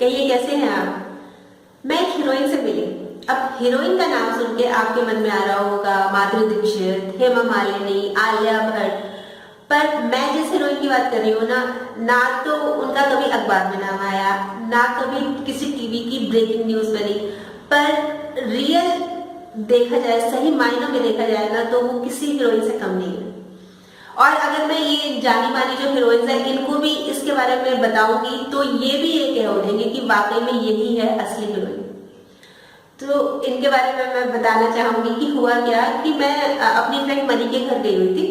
कहिए कैसे हैं आप। मैं एक हीरोइन से मिली। अब हीरोइन का नाम सुन के आपके मन में आ रहा होगा माधुरी दीक्षित, हेमा मालिनी, आलिया भट्ट। पर मैं जिस हीरोइन की बात कर रही हूँ ना तो उनका कभी अखबार में नाम आया, ना कभी किसी टीवी की ब्रेकिंग न्यूज बनी। पर रियल देखा जाए, सही मायनों में देखा जाए ना, तो वो किसी हीरोइन से कम नहीं है। और अगर मैं ये जानी मानी जो हीरोइंस है इनको भी इसके बारे में बताऊंगी तो ये भी ये कह उठेंगे कि वाकई में यही है असली हीरोइन। तो इनके बारे में मैं बताना चाहूंगी कि हुआ क्या कि मैं अपनी फ्रेंड मनी के घर गई हुई थी।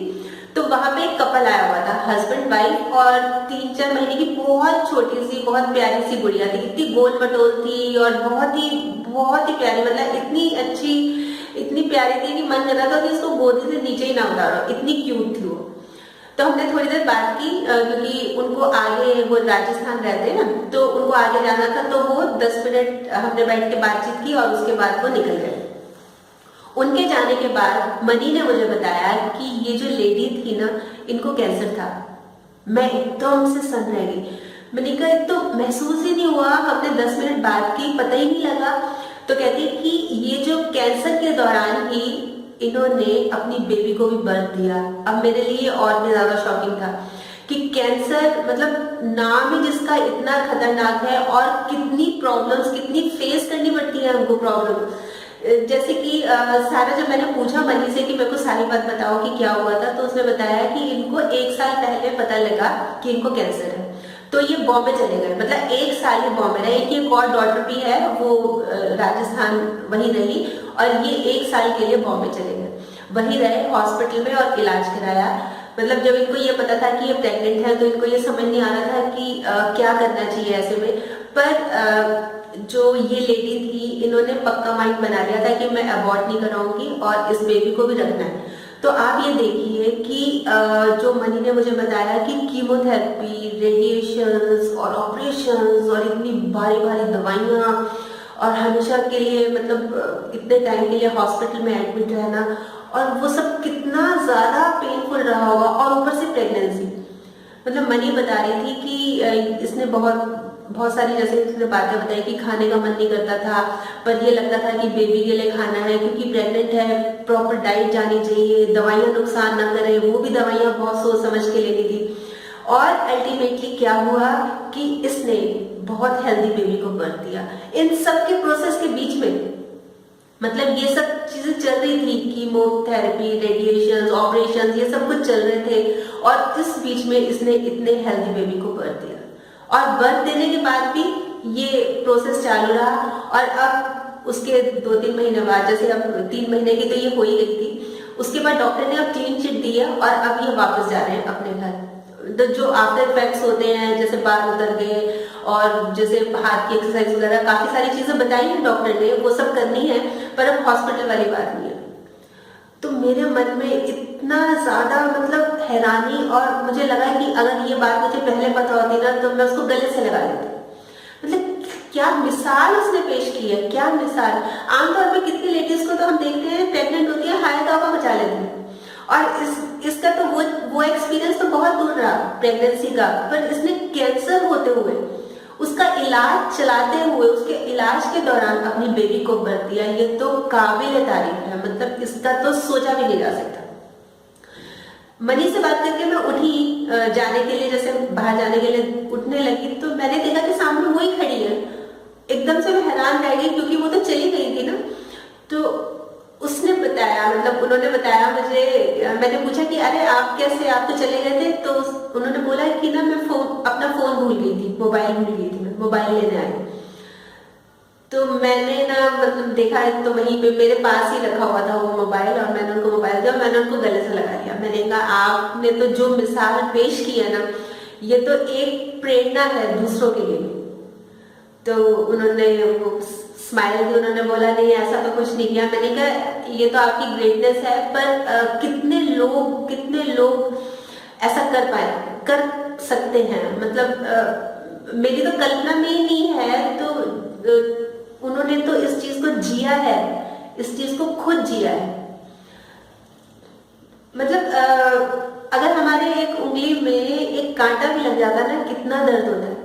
तो वहां पे एक कपल आया हुआ था, हस्बैंड वाइफ, और 3-4 महीने की बहुत छोटी सी बहुत प्यारी सी गुड़िया थी। इतनी गोल मटोल थी और बहुत ही प्यारी, मतलब इतनी अच्छी, इतनी प्यारी थी कि मन कर रहा था कि इसको गोदी से नीचे ही ना उतारो, इतनी क्यूट थी वो। तो हमने थोड़ी देर बात की क्योंकि उनको आगे, वो राजस्थान रहते हैं ना, तो उनको आगे जाना था। तो वो 10 मिनट हमने बैठ के बातचीत की और उसके बाद वो निकल गए। उनके जाने के बाद मनी ने मुझे बताया कि ये जो लेडी थी ना, इनको कैंसर था। मैं एकदम से सन्न रह गई। मैंने कहा तो महसूस ही नहीं हुआ, हमने 10 मिनट बात की, पता ही नहीं लगा। तो कहती कि ये जो कैंसर के दौरान ही इन्होंने अपनी बेबी को भी बर्थ दिया। अब मेरे लिए और भी ज्यादा शॉकिंग था कि कैंसर मतलब नाम ही जिसका इतना खतरनाक है, और कितनी प्रॉब्लम्स, कितनी फेस करनी पड़ती है हमको प्रॉब्लम। जैसे कि सारा जब मैंने पूछा मनी से कि मेरे को सारी बात बताओ कि क्या हुआ था, तो उसने बताया कि इनको 1 साल पहले पता लगा कि इनको कैंसर है। तो ये बॉम्बे चले गए, मतलब 1 साल ये बॉम्बे रहे। एक और डॉटर भी है, वो राजस्थान वहीं रही, और ये 1 साल के लिए बॉम्बे चले गए, वहीं रहे हॉस्पिटल में और इलाज कराया। मतलब जब इनको ये पता था कि ये प्रेग्नेंट है तो इनको ये समझ नहीं आ रहा था कि क्या करना चाहिए ऐसे में। पर जो ये लेडी थी, इन्होंने पक्का माइंड बना लिया था कि मैं अबॉर्ट नहीं कराऊंगी और इस बेबी को भी रखना है। तो आप ये देखिए कि जो मनी ने मुझे बताया कि कीमोथेरेपी, रेडिएशंस और ऑपरेशंस और इतनी भारी भारी दवाइयाँ, और हमेशा के लिए मतलब इतने टाइम के लिए हॉस्पिटल में एडमिट रहना, और वो सब कितना ज्यादा पेनफुल रहा होगा। और ऊपर से प्रेगनेंसी, मतलब मनी बता रही थी कि इसने बहुत सारी, जैसे इसने बातें बताई कि खाने का मन नहीं करता था, पर ये लगता था कि बेबी के लिए खाना है क्योंकि प्रेग्नेंट है, प्रॉपर डाइट जानी चाहिए, दवाइयां नुकसान ना करें, वो भी दवाइयां बहुत सोच समझ के लेनी थी। और अल्टीमेटली क्या हुआ कि इसने बहुत हेल्दी बेबी को बर्थ दिया। इन सब के प्रोसेस के बीच में, मतलब ये सब चीजें चल रही थी, कीमोथेरेपी, रेडिएशन, ऑपरेशन, ये सब कुछ चल रहे थे, और इस बीच में इसने इतने हेल्दी बेबी को बर्थ दिया। और बर्थ देने के बाद भी ये प्रोसेस चालू रहा। और अब उसके 2-3 महीने बाद, जैसे अब 3 महीने की तो ये हो ही गई थी, उसके बाद डॉक्टर ने अब क्लीन चिट दी है और अब ये वापस जा रहे हैं अपने घर। तो जो आफ्टर इफेक्ट्स होते हैं, जैसे बाल उतर गए और जैसे हाथ की एक्सरसाइज वगैरह, काफी सारी चीजें बताई हैं डॉक्टर ने, वो सब करनी है, पर अब हॉस्पिटल वाली बात नहीं है। तो मेरे मन में इतना ज्यादा मतलब हैरानी, और मुझे लगा कि अगर ये बात मुझे पहले पता होती ना तो मैं उसको गले से लगा लेती। मतलब क्या मिसाल उसने पेश की है, क्या मिसाल। आमतौर पे कितनी लेडीज को तो हम देखते हैं प्रेग्नेंट होती है, हाय तौबा मचा लेती है, और इसका तो वो एक्सपीरियंस तो बहुत दूर रहा प्रेगनेंसी का, पर इसने कैंसर होते हुए, उसका इलाज चलाते हुए, उसके इलाज के दौरान अपनी बेबी को बर्थ दिया। ये तो काबिल तारीफ है, मतलब इसका तो सोचा भी नहीं जा सकता। मनी से बात करके मैं उठी जाने के लिए, जैसे बाहर जाने के लिए उठने लगी, तो मैंने देखा कि सामने वही खड़ी है। एकदम से मैं हैरान रह गई क्योंकि वो तो चली गई थी ना। तो उसने बताया, मतलब उन्होंने बताया मुझे, मैंने पूछा कि अरे आप कैसे, आप तो चले गए थे। तो उन्होंने बोला कि ना मैं अपना फोन भूल गई थी, मोबाइल भूल गई थी, मैं मोबाइल लेने आई। तो मैंने ना मतलब देखा है तो वहीं पे मेरे पास ही रखा हुआ था वो मोबाइल, और मैंने उनको मोबाइल दिया और मैंने उनको गले से लगा लिया। मैंने कहा आपने तो जो मिसाल पेश की है ना, ये तो एक प्रेरणा है दूसरों के लिए। तो उन्होंने वो स्माइल दी, उन्होंने बोला नहीं ऐसा तो कुछ नहीं किया। मैंने कहा ये तो आपकी ग्रेटनेस है, पर कितने लोग ऐसा कर सकते हैं, मतलब मेरी तो कल्पना में ही नहीं है। तो उन्होंने तो इस चीज को जिया है, इस चीज को खुद जिया है। मतलब अगर हमारे एक उंगली में एक कांटा भी लग जाता है ना, कितना दर्द होता है।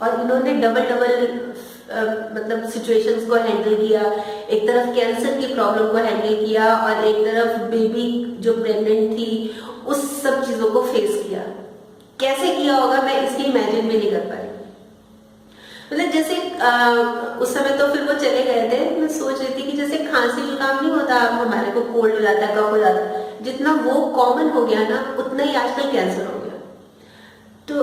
और इन्होंने डबल डबल मतलब सिचुएशंस को हैंडल किया। एक तरफ कैंसर की प्रॉब्लम को हैंडल किया और एक तरफ बेबी जो प्रेग्नेंट थी उस सब चीजों को फेस किया। कैसे किया होगा मैं इसकी इमेजिन भी नहीं कर पाई। मतलब जैसे उस समय तो फिर वो चले गए थे, मैं सोच रही थी कि जैसे खांसी जुकाम नहीं होता हमारे को, कोल्ड हो जाता है, कफ हो जाता है, जितना वो कॉमन हो गया ना उतना ही आजकल कैंसर हो गया। तो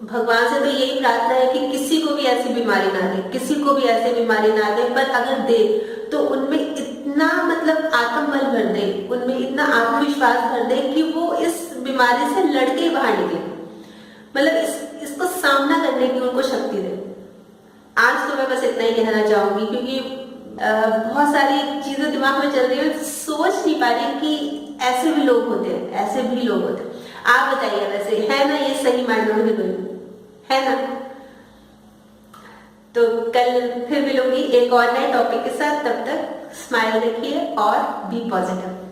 भगवान से तो यही प्रार्थना है कि किसी को भी ऐसी बीमारी ना दे, किसी को भी ऐसी बीमारी ना दे, पर अगर दे तो उनमें इतना मतलब आत्मबल भर दे, उनमें इतना आत्मविश्वास भर दे कि वो इस बीमारी से लड़के बाहर निकले, मतलब इसको सामना करने की उनको शक्ति दे। आज तो मैं बस इतना ही कहना चाहूंगी, क्योंकि बहुत सारी चीजें दिमाग में चल रही है, सोच नहीं पा रही कि ऐसे भी लोग होते हैं, ऐसे भी लोग होते हैं। आप बताइए, वैसे है ना ये सही मायनों में हीरोइन, है ना? तो कल फिर मिलूंगी एक और नए टॉपिक के साथ, तब तक स्माइल रखिए और बी पॉजिटिव।